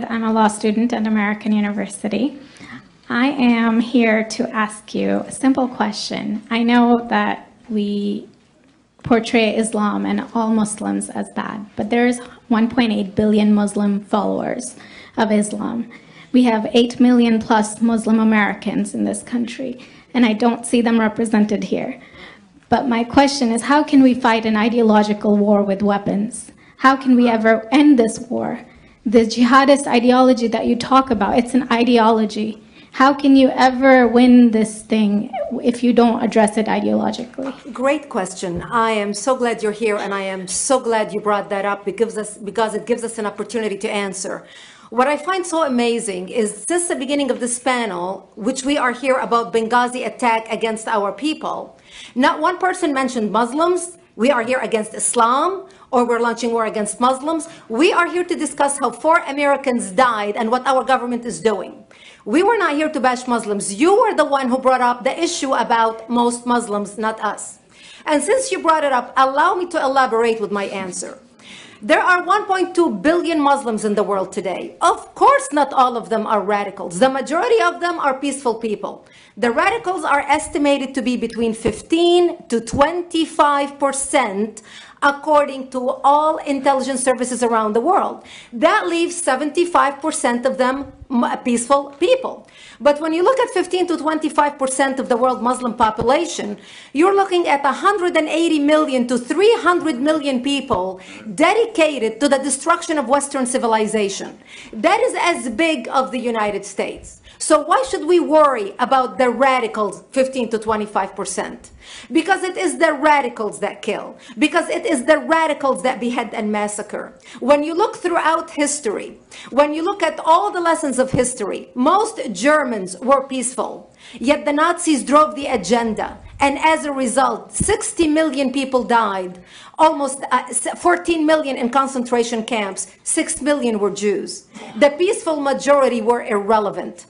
I'm a law student at American University. I am here to ask you a simple question. I know that we portray Islam and all Muslims as bad, but there's 1.8 billion Muslim followers of Islam. We have 8 million plus Muslim Americans in this country, and I don't see them represented here. But my question is, how can we fight an ideological war with weapons? How can we ever end this war? The jihadist ideology that you talk about, it's an ideology. How can you ever win this thing if you don't address it ideologically? Great question. I am so glad you're here, and I am so glad you brought that up because it gives us an opportunity to answer. What I find so amazing is since the beginning of this panel, which we are here about Benghazi attack against our people, not one person mentioned Muslims. We are here against Islam, or we're launching war against Muslims. We are here to discuss how 4 Americans died and what our government is doing. We were not here to bash Muslims. You were the one who brought up the issue about most Muslims, not us. And since you brought it up, allow me to elaborate with my answer. There are 1.2 billion Muslims in the world today. Of course, not all of them are radicals. The majority of them are peaceful people. The radicals are estimated to be between 15 to 25%, according to all intelligence services around the world. That leaves 75% of them peaceful people. But when you look at 15 to 25% of the world Muslim population, you're looking at 180 million to 300 million people dedicated to the destruction of Western civilization. That is as big of the United States. So why should we worry about the radicals, 15 to 25%? Because it is the radicals that kill. Because it is the radicals that behead and massacre. When you look throughout history, when you look at all the lessons of history, most Germans were peaceful. Yet the Nazis drove the agenda. And as a result, 60 million people died. Almost 14 million in concentration camps. 6 million were Jews. The peaceful majority were irrelevant.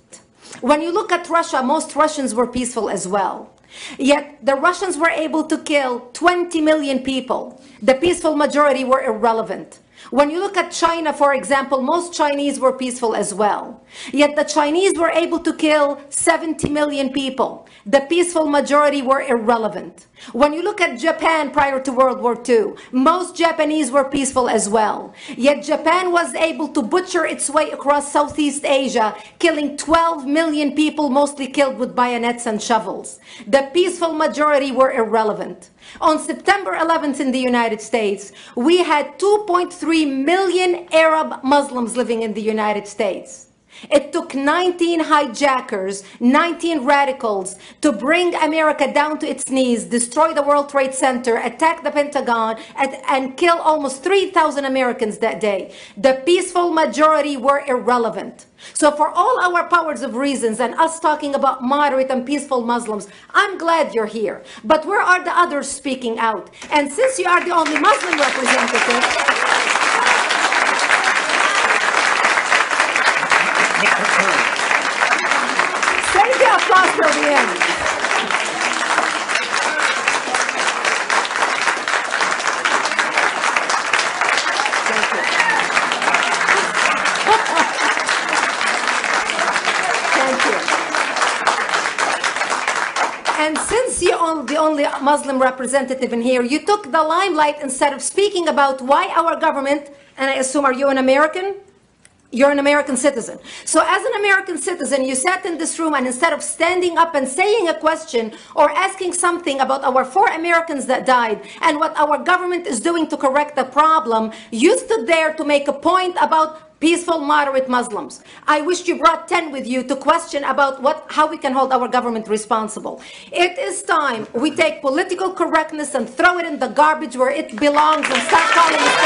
When you look at Russia, most Russians were peaceful as well. Yet the Russians were able to kill 20 million people. The peaceful majority were irrelevant. When you look at China, for example, most Chinese were peaceful as well. Yet the Chinese were able to kill 70 million people. The peaceful majority were irrelevant. When you look at Japan prior to World War II, most Japanese were peaceful as well. Yet Japan was able to butcher its way across Southeast Asia, killing 12 million people, mostly killed with bayonets and shovels. The peaceful majority were irrelevant. On September 11th in the United States, we had 2.3 million Arab Muslims living in the United States. It took 19 hijackers, 19 radicals to bring America down to its knees, destroy the World Trade Center, attack the Pentagon, and kill almost 3,000 Americans that day. The peaceful majority were irrelevant. So for all our powers of reasons and us talking about moderate and peaceful Muslims, I'm glad you're here. But where are the others speaking out? And since you are the only Muslim representative, save the applause till the end. Thank you. Thank you. And since you're the only Muslim representative in here, you took the limelight instead of speaking about why our government, and I assume, are you an American? You're an American citizen. So as an American citizen, you sat in this room, and instead of standing up and saying a question or asking something about our 4 Americans that died and what our government is doing to correct the problem, you stood there to make a point about peaceful, moderate Muslims. I wish you brought 10 with you to question about how we can hold our government responsible. It is time we take political correctness and throw it in the garbage where it belongs and stop calling it